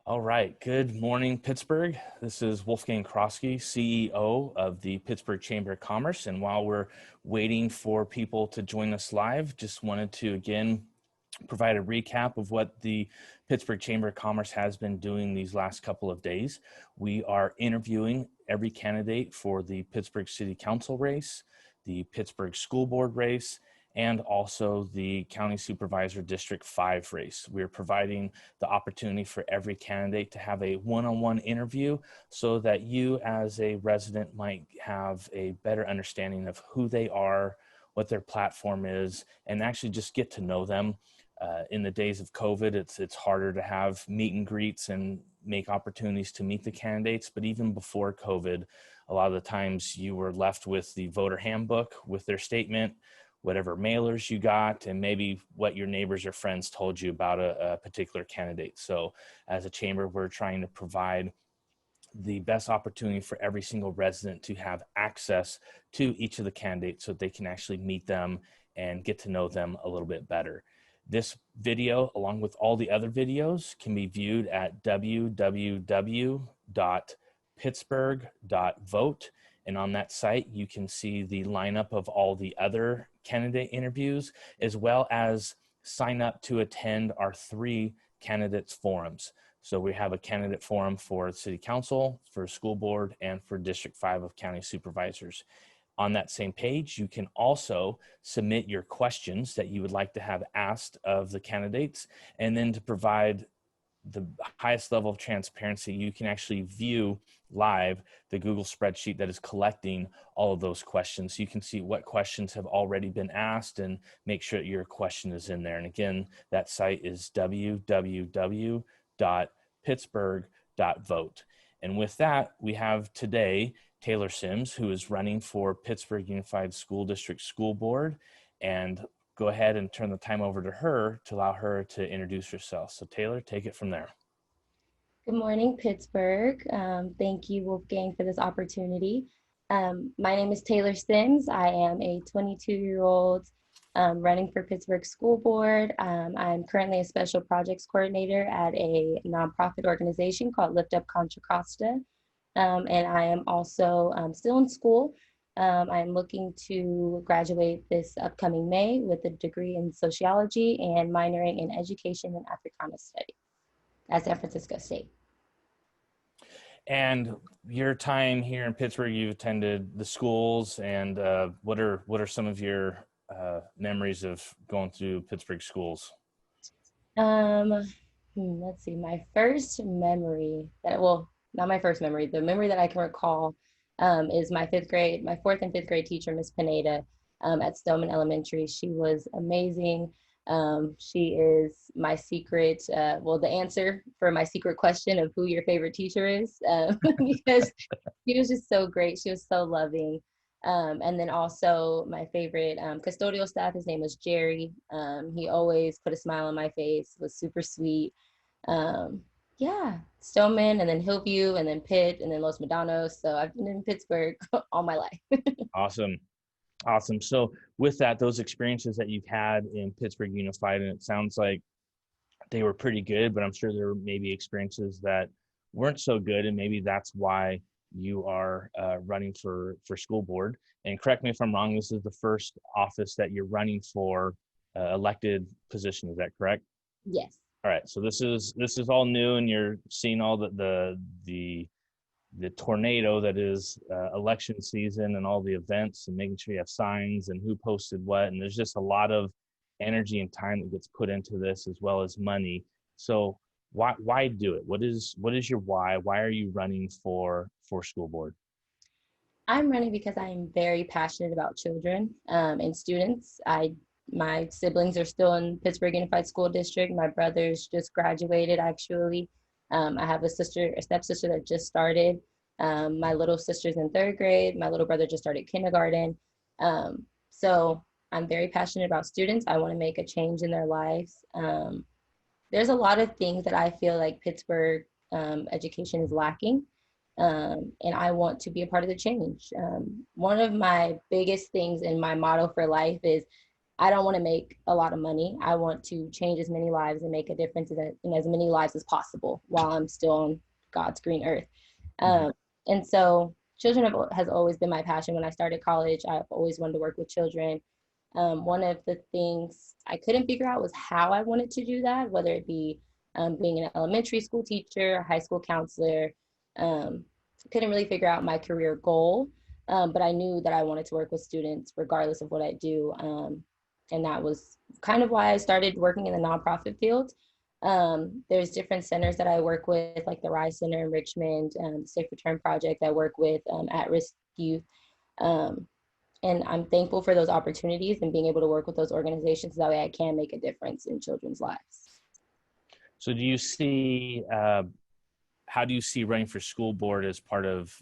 All right. Good morning, Pittsburgh. This is Wolfgang Krosky, CEO of the Pittsburgh Chamber of Commerce. And while we're waiting for people to join us live, just wanted to again provide a recap of what the Pittsburgh Chamber of Commerce has been doing these last couple of days. We are interviewing every candidate for the Pittsburgh City Council race, the Pittsburgh School Board race, and also the County Supervisor District 5 race. We're providing the opportunity for every candidate to have a one-on-one interview so that you as a resident might have a better understanding of who they are, what their platform is, and actually just get to know them. In the days of COVID, it's harder to have meet and greets and make opportunities to meet the candidates. But even before COVID, a lot of the times you were left with the voter handbook with their statement, whatever mailers you got, and maybe what your neighbors or friends told you about a particular candidate. So as a chamber, we're trying to provide the best opportunity for every single resident to have access to each of the candidates so they can actually meet them and get to know them a little bit better. This video, along with all the other videos, can be viewed at www.pittsburgh.vote. And on that site, you can see the lineup of all the other candidate interviews, as well as sign up to attend our 3 candidates forums. So we have a candidate forum for City Council, for School Board, and for District 5 of County Supervisors. On that same page, you can also submit your questions that you would like to have asked of the candidates. And then to provide the highest level of transparency, you can actually view live the Google spreadsheet that is collecting all of those questions. So you can see what questions have already been asked and make sure that your question is in there. And again, that site is www.pittsburgh.vote. And with that, we have today Taylor Sims, who is running for Pittsburgh Unified School District School Board. And go ahead and turn the time over to her to allow her to introduce herself. So Taylor, take it from there. Good morning, Pittsburgh. Thank you, Wolfgang, for this opportunity. My name is Taylor Sims. I am a 22-year-old running for Pittsburgh School Board. I'm currently a special projects coordinator at a nonprofit organization called Lift Up Contra Costa. And I am also still in school. I'm looking to graduate this upcoming May with a degree in sociology and minoring in education and Africana studies at San Francisco State. And your time here in Pittsburgh, you've attended the schools, and what are some of your memories of going through Pittsburgh schools? Let's see, my first memory not my first memory, the memory that I can recall is my fourth and fifth grade teacher, Miss Pineda, at Stoneman Elementary. She was amazing. She is my secret, the answer for my secret question of who your favorite teacher is, because she was just so great. She was so loving. And then also my favorite custodial staff, his name was Jerry. He always put a smile on my face, was super sweet. Yeah, Stoneman, and then Hillview, and then Pitt, and then Los Medanos. So I've been in Pittsburgh all my life. Awesome. Awesome. So with that, those experiences that you've had in Pittsburgh Unified, and it sounds like they were pretty good, but I'm sure there were maybe experiences that weren't so good, and maybe that's why you are running for school board. And correct me if I'm wrong, this is the first office that you're running for elected position. Is that correct? Yes. All right. So this is all new, and you're seeing all the tornado that is election season and all the events and making sure you have signs and who posted what. And there's just a lot of energy and time that gets put into this, as well as money. So why do it? What is your why? Why are you running for school board? I'm running because I'm very passionate about children and students. My siblings are still in Pittsburgh Unified School District. My brother's just graduated, actually. I have a stepsister that just started. My little sister's in 3rd grade. My little brother just started kindergarten. So I'm very passionate about students. I want to make a change in their lives. There's a lot of things that I feel like Pittsburgh education is lacking. And I want to be a part of the change. One of my biggest things in my motto for life is I don't want to make a lot of money. I want to change as many lives and make a difference in as many lives as possible while I'm still on God's green earth. Mhm. Um, and so has always been my passion. When I started college, I've always wanted to work with children. One of the things I couldn't figure out was how I wanted to do that, whether it be being an elementary school teacher, a high school counselor. Um, couldn't really figure out my career goal, but I knew that I wanted to work with students regardless of what I do. And that was kind of why I started working in the nonprofit field. There's different centers that I work with, like the Rise Center in Richmond, Safe Return Project. I work with at-risk youth. Um, and I'm thankful for those opportunities and being able to work with those organizations. That way I can make a difference in children's lives. So do you see, how do you see running for school board as part of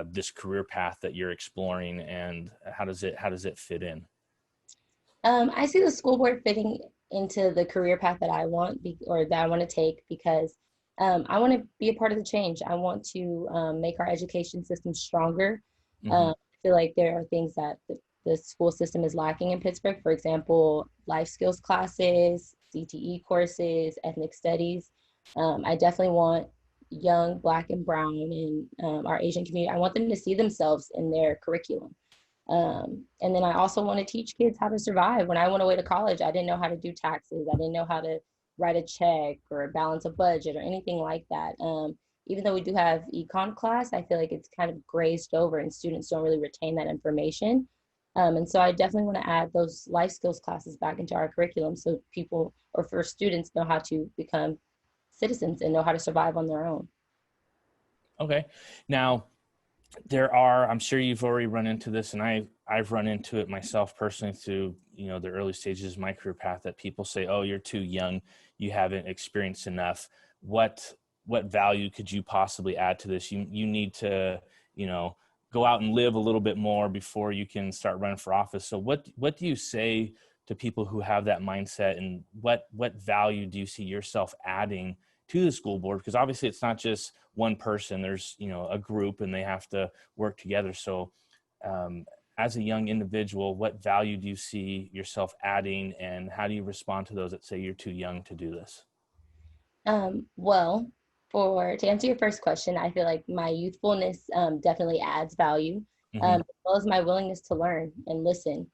this career path that you're exploring, and how does it fit in? I see the school board fitting into the career path that I want or that I want to take because I want to be a part of the change. I want to make our education system stronger. Mm-hmm. I feel like there are things that the school system is lacking in Pittsburgh. For example, life skills classes, CTE courses, ethnic studies. I definitely want young Black and Brown and our Asian community. I want them to see themselves in their curriculum. And then I also want to teach kids how to survive. When I went away to college, I didn't know how to do taxes. I didn't know how to write a check or balance a budget or anything like that. Even though we do have econ class, I feel like it's kind of grazed over and students don't really retain that information. And so I definitely want to add those life skills classes back into our curriculum so people or for students know how to become citizens and know how to survive on their own. Okay. Now, I'm sure you've already run into this, and I've run into it myself personally through, the early stages of my career path, that people say, oh, you're too young, you haven't experienced enough. What value could you possibly add to this? You need to, go out and live a little bit more before you can start running for office. So what do you say to people who have that mindset, and what value do you see yourself adding to the school board? Because obviously it's not just one person, there's a group, and they have to work together. So as a young individual, what value do you see yourself adding, and how do you respond to those that say you're too young to do this? Well, to answer your first question, I feel like my youthfulness definitely adds value, Mm-hmm. as well as my willingness to learn and listen.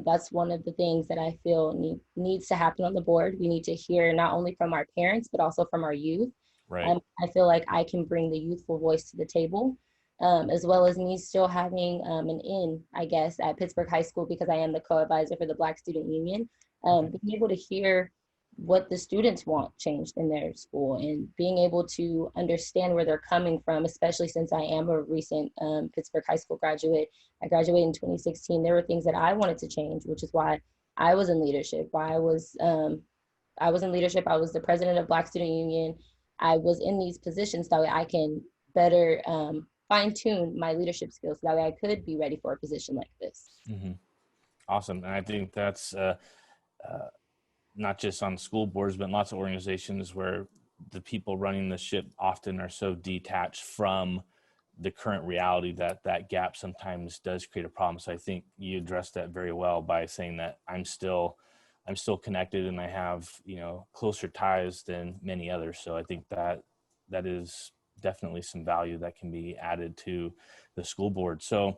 That's one of the things that I feel needs to happen on the board. We need to hear not only from our parents, but also from our youth. Right. I feel like I can bring the youthful voice to the table, as well as me still having an in, I guess, at Pittsburgh High School because I am the co-advisor for the Black Student Union. Okay. Being able to hear what the students want changed in their school and being able to understand where they're coming from, especially since I am a recent Pittsburgh High School graduate. I graduated in 2016. There were things that I wanted to change, which is why I was in leadership. I was in leadership. I was the president of Black Student Union. I was in these positions that way I can better fine tune my leadership skills. So that way I could be ready for a position like this. Mm-hmm. Awesome. And I think that's not just on school boards, but in lots of organizations where the people running the ship often are so detached from the current reality that that gap sometimes does create a problem. So I think you addressed that very well by saying that I'm still connected, and I have, closer ties than many others. So I think that is definitely some value that can be added to the school board. So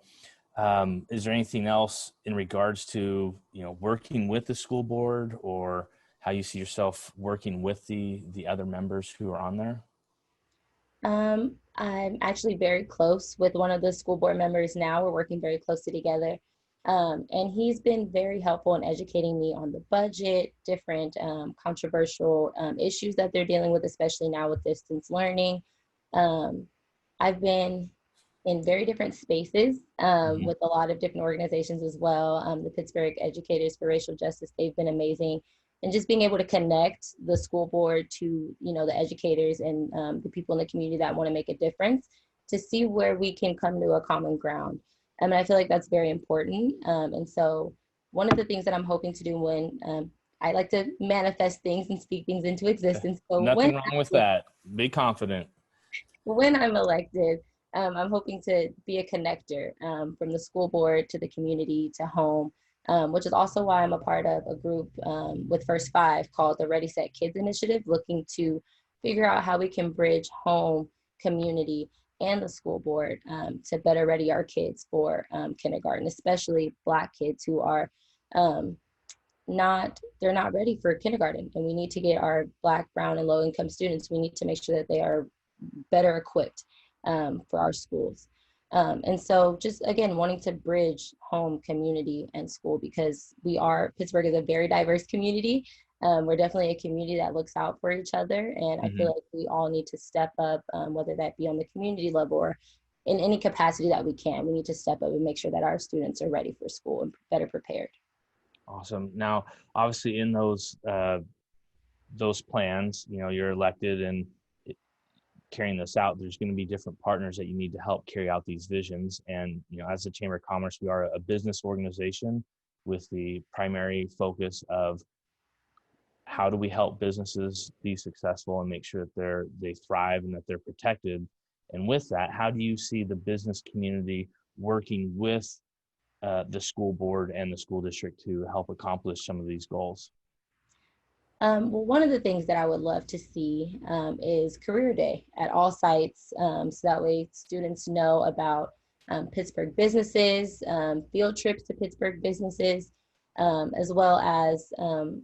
is there anything else in regards to, working with the school board, or how you see yourself working with the other members who are on there? I'm actually very close with one of the school board members now. We're working very closely together. And he's been very helpful in educating me on the budget, different controversial issues that they're dealing with, especially now with distance learning. Um, I've been in very different spaces Mm-hmm. with a lot of different organizations as well. The Pittsburgh Educators for Racial Justice, they've been amazing. And just being able to connect the school board to, the educators and the people in the community that want to make a difference to see where we can come to a common ground. And I feel like that's very important. And so one of the things that I'm hoping to do when I like to manifest things and speak things into existence. So Nothing wrong with that. Be confident. when I'm elected, I'm hoping to be a connector from the school board to the community to home, which is also why I'm a part of a group with First Five called the Ready Set Kids Initiative, looking to figure out how we can bridge home, community, and the school board to better ready our kids for kindergarten, especially Black kids who are um, they're not ready for kindergarten. And we need to get our Black, brown, and low income students, we need to make sure that they are better equipped for our schools. And so just again, wanting to bridge home, community, and school, because Pittsburgh is a very diverse community. We're definitely a community that looks out for each other. And I feel Hmm. like we all need to step up, whether that be on the community level or in any capacity that we can. We need to step up and make sure that our students are ready for school and better prepared. Awesome. Now, obviously, in those plans, you're elected and carrying this out. There's going to be different partners that you need to help carry out these visions. And as the Chamber of Commerce, we are a business organization with the primary focus of how do we help businesses be successful and make sure that they thrive and that they're protected. And with that, how do you see the business community working with the school board and the school district to help accomplish some of these goals? Well, one of the things that I would love to see is career day at all sites, so that way students know about Pittsburgh businesses, field trips to Pittsburgh businesses, as well as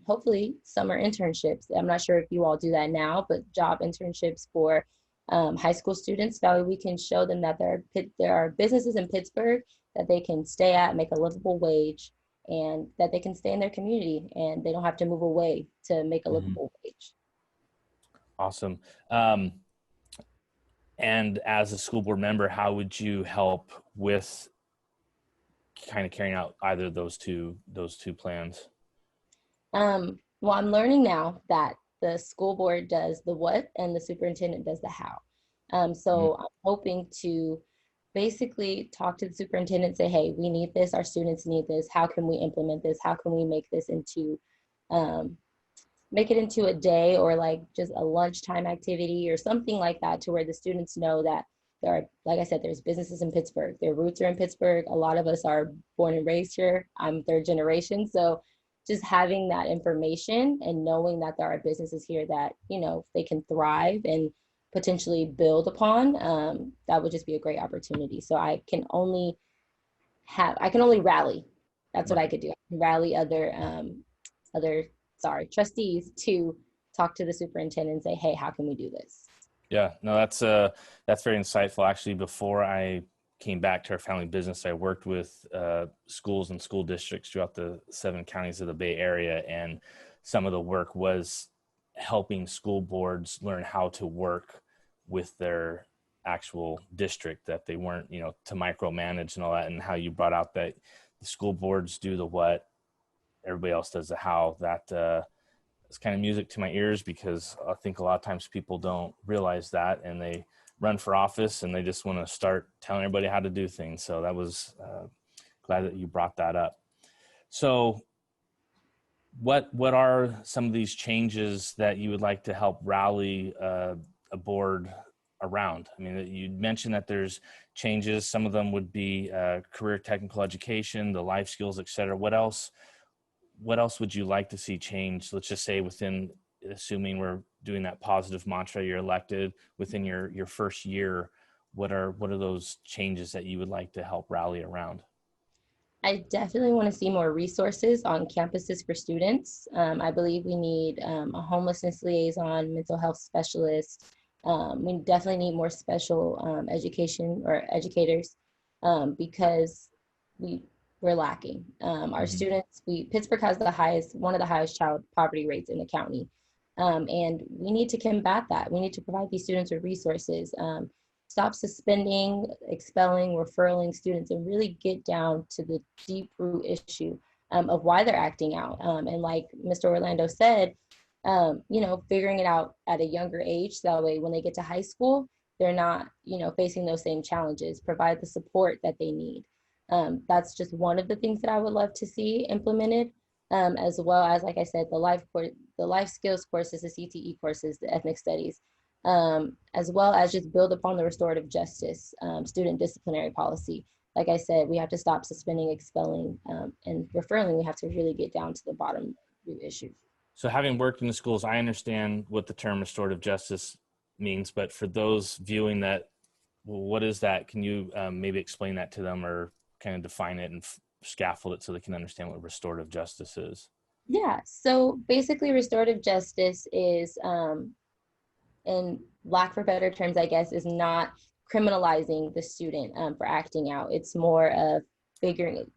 hopefully summer internships. I'm not sure if you all do that now, but job internships for high school students. That way we can show them that there are businesses in Pittsburgh that they can stay at, make a livable wage, and that they can stay in their community and they don't have to move away to make a Mm-hmm. livable wage. Awesome. And as a school board member, how would you help with kind of carrying out either of those two plans? Well, I'm learning now that the school board does the what and the superintendent does the how. Mhm. So I'm hoping to basically talk to the superintendent, say, hey, we need this, our students need this. How can we implement this? How can we um, make it into a day or like just a lunchtime activity or something like that, to where the students know that there are, like I said, there's businesses in Pittsburgh. Their roots are in Pittsburgh. A lot of us are born and raised here. I'm third generation. So just having that information and knowing that there are businesses here that, they can thrive and potentially build upon, that would just be a great opportunity. So I can only rally. That's what I Right. could do. I can rally other trustees to talk to the superintendent and say, hey, how can we do this? Yeah, no, that's very insightful. Actually, before I came back to our family business, I worked with schools and school districts throughout the 7 counties of the Bay Area, and some of the work was helping school boards learn how to work with their actual district, that they weren't, to micromanage and all that, and how you brought out that the school boards do the what, everybody else does the how. That it's kind of music to my ears, because I think a lot of times people don't realize that, and they run for office and they just want to start telling everybody how to do things. So that was glad that you brought that up. So what are some of these changes that you would like to help rally a board around? I mean, you mentioned that there's changes. Some of them would be career technical education, the life skills, et cetera. What else would you like to see change? Let's just say within, assuming we're doing that positive mantra, you're elected within your first year, what are those changes that you would like to help rally around? I definitely want to see more resources on campuses for students. I believe we need a homelessness liaison, mental health specialist. We definitely need more special education or educators, because we we're lacking. Our Mm-hmm. students, Pittsburgh has one of the highest child poverty rates in the county, and we need to combat that. We need to provide these students with resources. Stop suspending, expelling, referring students, and really get down to the deep root issue of why they're acting out. And like Mr. Orlando said, figuring it out at a younger age. So that way, when they get to high school, they're not, facing those same challenges. Provide the support that they need. That's just one of the things that I would love to see implemented, as well as, like I said, the life skills courses, the CTE courses, the ethnic studies, as well as just build upon the restorative justice, student disciplinary policy. like I said, we have to stop suspending, expelling, and referring. We have to really get down to the bottom root issue. So having worked in the schools, I understand what the term restorative justice means, but for those viewing that, well, what is that? Can you maybe explain that to them or kind of define it and scaffold it so they can understand what restorative justice is? Yeah. So basically, restorative justice is, in lack for better terms, I guess, is not criminalizing the student for acting out. It's more of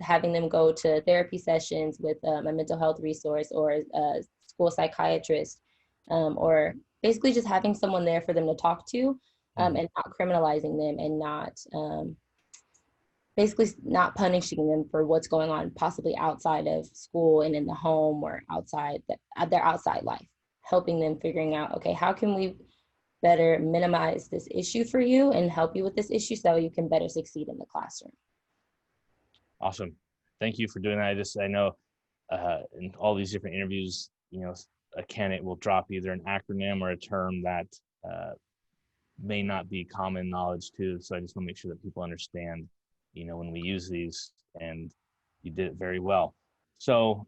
having them go to therapy sessions with a mental health resource or a school psychiatrist, or basically just having someone there for them to talk to, and not criminalizing them, and not basically not punishing them for what's going on possibly outside of school and in the home or outside their outside life, helping them figuring out, okay, how can we better minimize this issue for you and help you with this issue so you can better succeed in the classroom. Awesome. Thank you for doing that. I know in all these different interviews, a candidate will drop either an acronym or a term that may not be common knowledge too. So I just want to make sure that people understand, when we use these, and you did it very well. So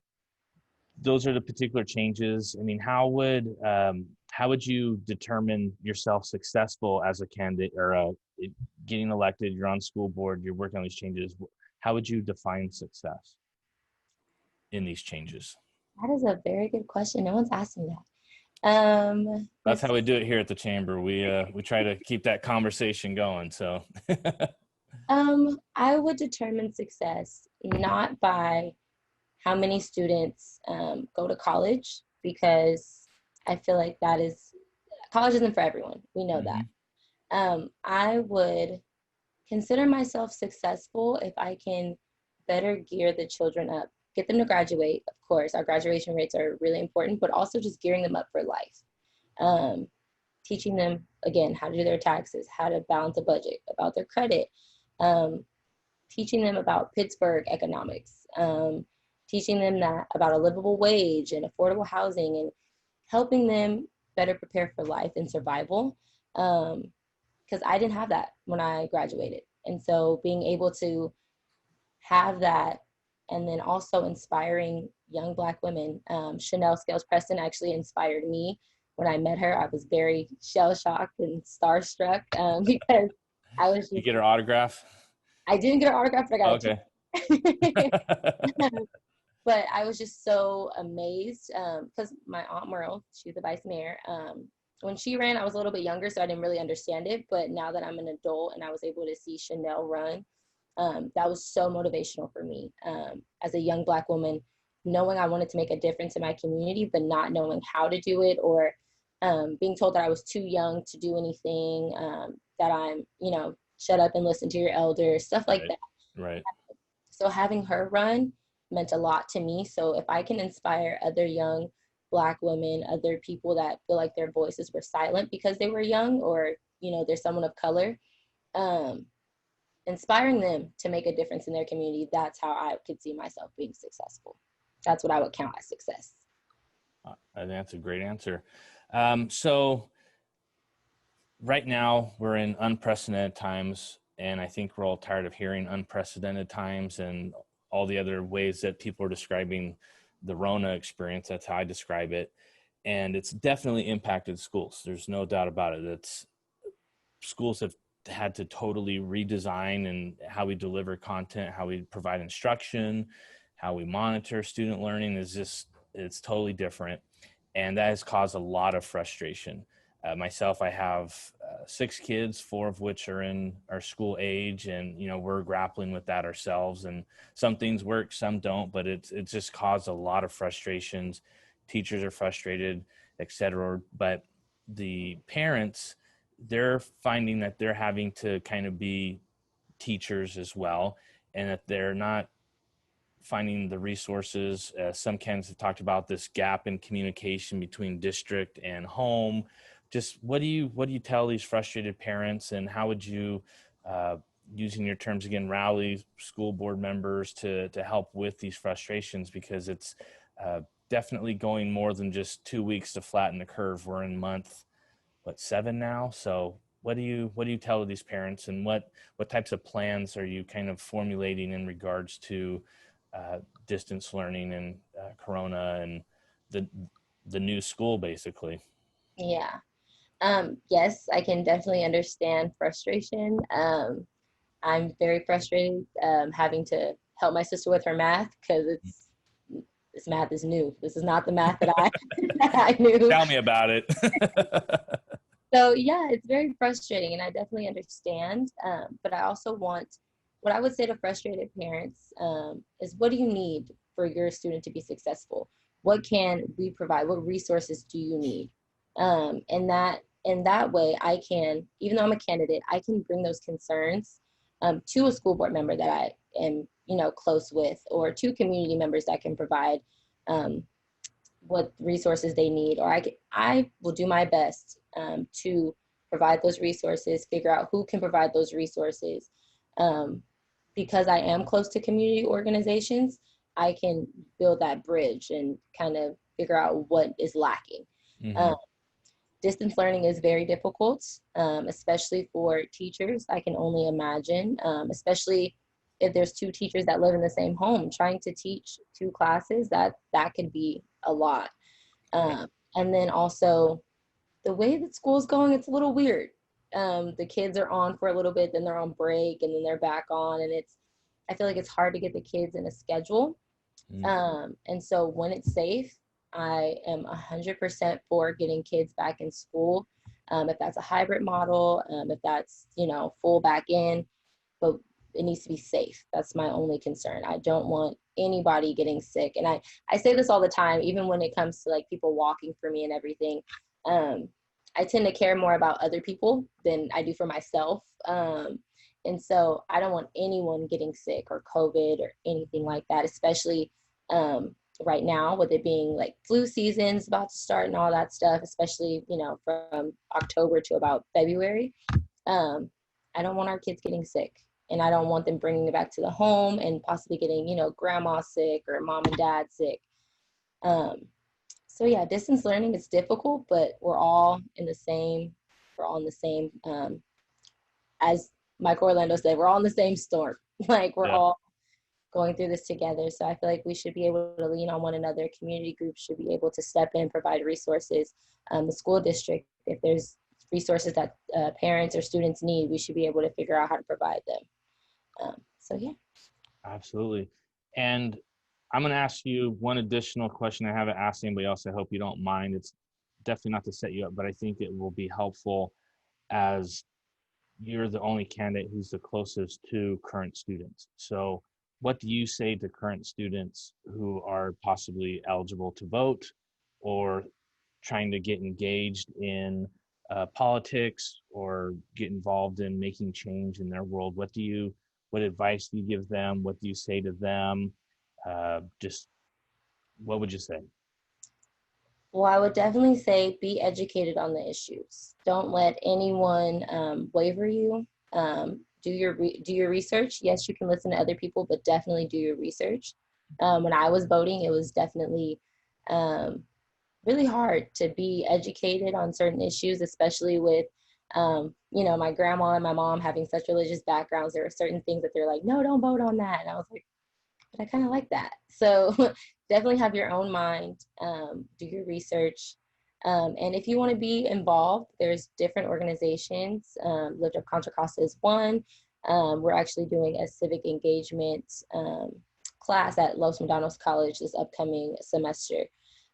those are the particular changes. I mean, how would you determine yourself successful as a candidate or getting elected? You're on school board, you're working on these changes. How would you define success in these changes? That is a very good question. No one's asked me that. That's how we do it here at the chamber. We try to keep that conversation going. So I would determine success not by how many students go to college, because I feel like college isn't for everyone. We know that. I would consider myself successful if I can better gear the children up, get them to graduate. Of course, our graduation rates are really important, but also just gearing them up for life. Teaching them, again, how to do their taxes, how to balance a budget, about their credit, teaching them about Pittsburg economics, teaching them that about a livable wage and affordable housing, and helping them better prepare for life and survival. Because I didn't have that when I graduated. And so being able to have that, and then also inspiring young Black women. Chanel Scales Preston actually inspired me. When I met her, I was very shell-shocked and starstruck, because I was just— you get her autograph? I didn't get her autograph, but I got okay. But I was just so amazed, because my Aunt Merle, she's the vice mayor. When she ran, I was a little bit younger, so I didn't really understand it. But now that I'm an adult and I was able to see Chanel run, that was so motivational for me, as a young Black woman, knowing I wanted to make a difference in my community, but not knowing how to do it, or being told that I was too young to do anything, that I'm, shut up and listen to your elders, stuff like that. Right. So having her run meant a lot to me. So if I can inspire other young Black women, other people that feel like their voices were silent because they were young, or, they're someone of color, inspiring them to make a difference in their community, that's how I could see myself being successful. That's what I would count as success. I think that's a great answer. So right now we're in unprecedented times, and I think we're all tired of hearing unprecedented times and all the other ways that people are describing the Rona experience. That's how I describe it. And it's definitely impacted schools. There's no doubt about it. Schools have had to totally redesign and how we deliver content, how we provide instruction, how we monitor student learning it's totally different. And that has caused a lot of frustration. Myself, I have 6 kids, 4 of which are in our school age, and we're grappling with that ourselves. And some things work, some don't, but it's just caused a lot of frustrations. Teachers are frustrated, etc. But the parents, they're finding that they're having to kind of be teachers as well, and that they're not finding the resources. Some candidates have talked about this gap in communication between district and home. Just what do you tell these frustrated parents, and how would you, using your terms again, rally school board members to help with these frustrations? Because it's definitely going more than just 2 weeks to flatten the curve. We're in month 7 now, so what do you tell these parents, and what types of plans are you kind of formulating in regards to distance learning and Corona and the the new school basically? Yeah. Yes, I can definitely understand frustration. I'm very frustrated having to help my sister with her math because this math is new. This is not the math that I that I knew. Tell me about it. So yeah, it's very frustrating, and I definitely understand. But I also want what I would say to frustrated parents is, what do you need for your student to be successful? What can we provide? What resources do you need? And that in that way, I can, even though I'm a candidate, I can bring those concerns to a school board member that I am, close with, or to community members that can provide um, what resources they need, or I will do my best to provide those resources, figure out who can provide those resources. Um, because I am close to community organizations, I can build that bridge and kind of figure out what is lacking. Hmm. Um, Distance learning is very difficult, especially for teachers. I can only imagine, especially if there's two teachers that live in the same home, trying to teach two classes, that could be a lot. Right. And then also the way that school's going, it's a little weird. The kids are on for a little bit, then they're on break, and then they're back on, and I feel like it's hard to get the kids in a schedule. Mm. And so when it's safe, I am 100% for getting kids back in school. If that's a hybrid model, if that's, full back in, but it needs to be safe. That's my only concern. I don't want anybody getting sick. And I say this all the time, even when it comes to like people walking for me and everything. Um, I tend to care more about other people than I do for myself. And so I don't want anyone getting sick or COVID or anything like that, especially right now with it being like flu season's about to start and all that stuff, especially, from October to about February. Um, I don't want our kids getting sick, and I don't want them bringing it back to the home and possibly getting, grandma sick or mom and dad sick. Um, so yeah, distance learning is difficult, but we're all in the same, as Mike Orlando said, we're all in the same storm. Like we're Yeah. all going through this together. So I feel like we should be able to lean on one another. Community groups should be able to step in, provide resources. The school district, if there's resources that parents or students need, we should be able to figure out how to provide them. So yeah. Absolutely. And I'm going to ask you one additional question I haven't asked anybody else. I hope you don't mind. It's definitely not to set you up, but I think it will be helpful, as you're the only candidate who's the closest to current students. So what do you say to current students who are possibly eligible to vote or trying to get engaged in politics or get involved in making change in their world? What advice do you give them? What do you say to them? Just what would you say? Well, I would definitely say be educated on the issues. Don't let anyone waver you. Do your research. Yes, you can listen to other people, but definitely do your research. When I was voting, it was definitely um, really hard to be educated on certain issues, especially with my grandma and my mom having such religious backgrounds. There were certain things that they're like, no, don't vote on that. And I was like, but I kind of like that. So definitely have your own mind, do your research. And if you want to be involved, there's different organizations. Lift Up Contra Costa is one. We're actually doing a civic engagement class at Los Medanos College this upcoming semester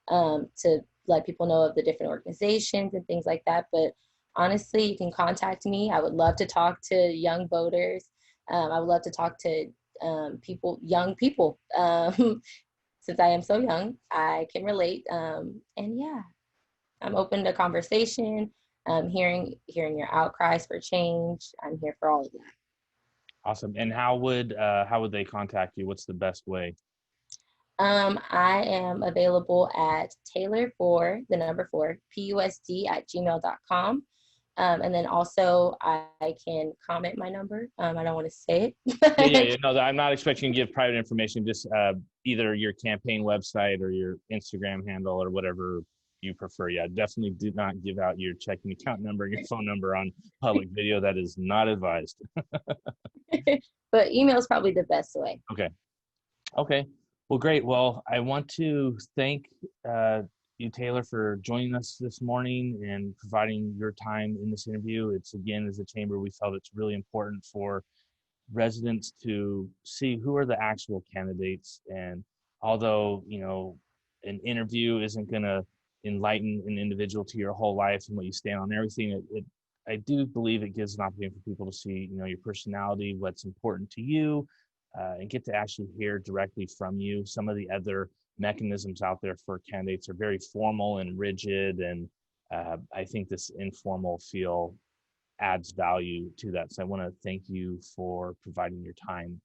to let people know of the different organizations and things like that. But honestly, you can contact me. I would love to talk to young voters. I would love to talk to young people. Since I am so young, I can relate. And yeah, I'm open to conversation. Hearing your outcries for change. I'm here for all of that. Awesome. And how would they contact you? What's the best way? I am available at Taylor for the number 4 PUSD@gmail.com. And then also I can comment my number. I don't want to say Yeah. it. No, I'm not expecting you to give private information. Just either your campaign website or your Instagram handle or whatever. you prefer. Yeah, definitely do not give out your checking account number and your phone number on public video. That is not advised. But email is probably the best way. Okay. Okay. Well, great. Well, I want to thank uh, you, Taylor, for joining us this morning and providing your time in this interview. It's again, as a chamber, we felt it's really important for residents to see who are the actual candidates. And although, an interview isn't going to enlighten an individual to your whole life and what you stand on everything, I do believe it gives an opportunity for people to see, your personality, what's important to you, and get to actually hear directly from you. Some of the other mechanisms out there for candidates are very formal and rigid, and I think this informal feel adds value to that. So I want to thank you for providing your time.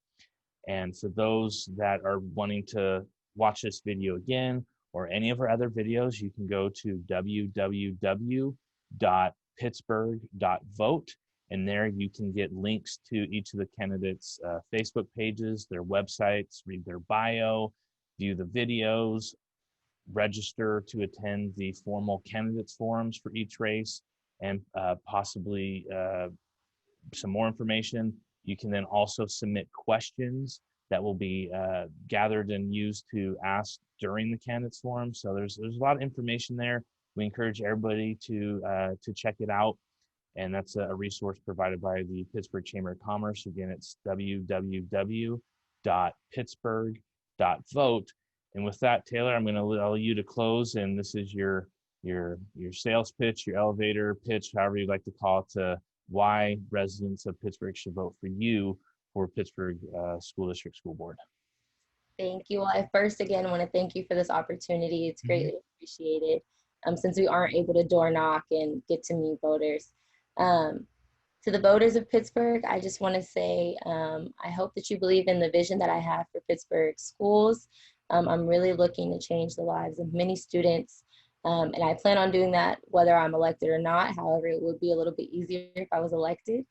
And for those that are wanting to watch this video again or any of our other videos, you can go to www.pittsburgh.vote. And there you can get links to each of the candidates' Facebook pages, their websites, read their bio, view the videos, register to attend the formal candidates forums for each race, and possibly some more information. You can then also submit questions that will be gathered and used to ask during the candidates forum. So there's a lot of information there. We encourage everybody to check it out. And that's a resource provided by the Pittsburgh Chamber of Commerce. Again, it's www.pittsburgh.vote. And with that, Taylor, I'm going to allow you to close. And this is your sales pitch, your elevator pitch, however you'd like to call it, to why residents of Pittsburgh should vote for you for Pittsburgh School District School Board. Thank you. Well, I first again want to thank you for this opportunity. It's greatly appreciated. Since we aren't able to door knock and get to meet voters. To the voters of Pittsburgh, I just want to say I hope that you believe in the vision that I have for Pittsburgh schools. I'm really looking to change the lives of many students, and I plan on doing that whether I'm elected or not. However, it would be a little bit easier if I was elected.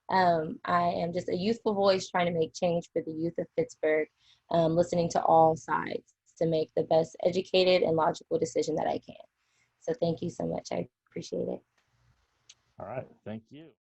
I am just a youthful voice trying to make change for the youth of Pittsburgh, listening to all sides to make the best educated and logical decision that I can. So thank you so much. I appreciate it. All right. Thank you.